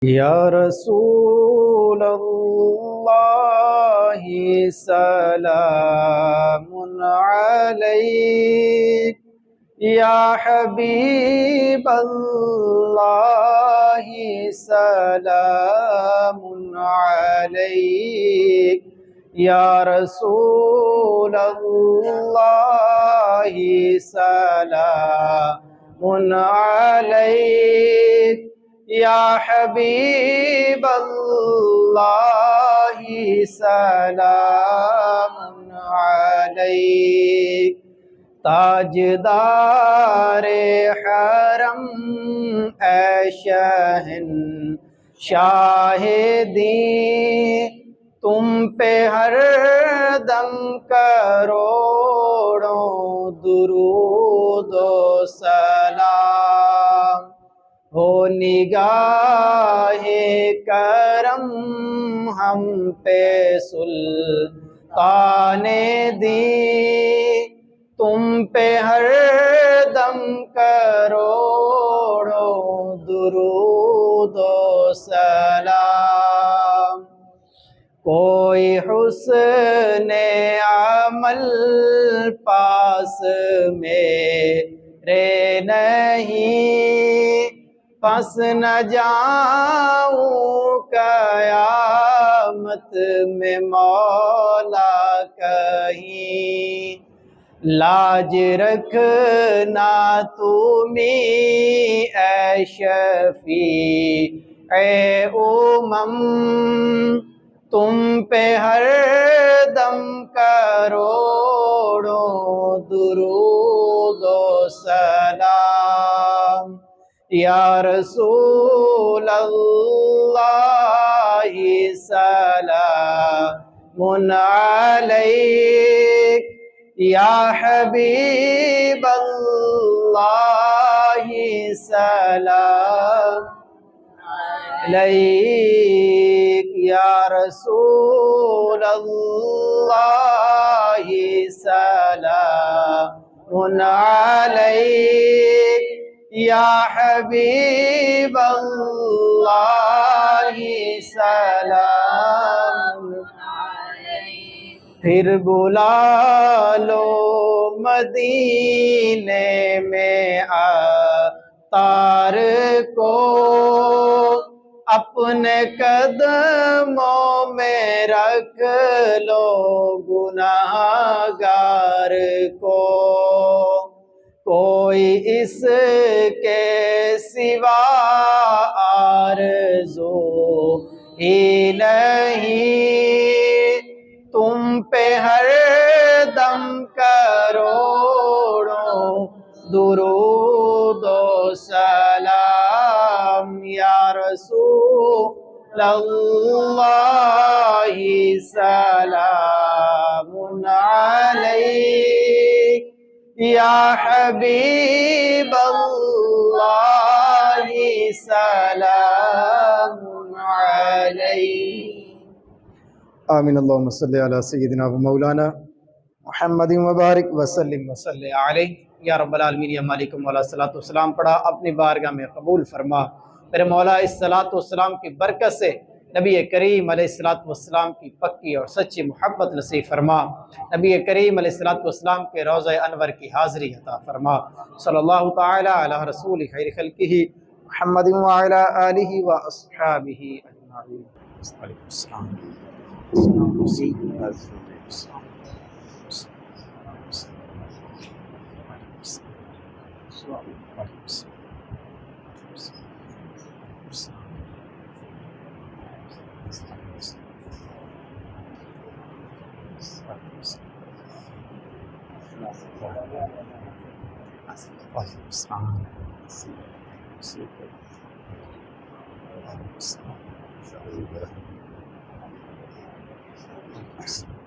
یا رسول اللہ سلام علیک، یا حبیب اللہ سلام علیک، یا رسول اللہ سلام علیک، یا حبیب اللہ سلام علیک۔ تاجدار حرم اے شہنشاہ دین، تم پہ ہر دم کروڑوں درود و سلام۔ ہو نگاہ کرم ہم پہ سلطان دین، تم پہ ہر دم کروڑوں درود و سلام۔ کوئی حسن عمل پاس میرے نہیں، پس نہ جاؤں قیامت میں مولا کہیں۔ لاج رکھنا تمہیں اے شفیع امم، تم پہ ہر دم کروڑوں درود و سلام۔ یا رسول اللہ سلام علیک، یا حبیب اللہ سلام علیک، یا رسول اللہ سلام علیک، یا حبیب اللہ سلام علیک۔ پھر بلا لو مدینے میں عطار کو، اپنے قدموں میں رکھ لو گناہگار کو۔ کوئی اس کے سوا آرزو ہی نہیں، تم پہ ہر دم کروڑوں درود و سلام۔ یا رسول اللہ سلام علیک، یا حبیب اللہ سلام علیک۔ آمین۔ اللہم صلی علی سیدنا و مولانا محمد وبارک وسلم وصلی علیہ۔ یا رب العالمین، یا مالک مولا صلاۃ والسلام پڑھا اپنی بارگاہ میں قبول فرما۔ میرے مولا اس صلاۃ والسلام کی برکت سے نبی کریم علیہ الصلوۃ والسلام کی پکی اور سچی محبت نصیب فرما۔ نبی کریم علیہ الصلوۃ والسلام کے روضہ انور کی حاضری عطا فرما۔ صلی اللہ تعالی علی رسول خیر خلقہ محمد وعلی آلہ واصحابہ اجمعین۔ وعلیکم السلام۔ Thanks.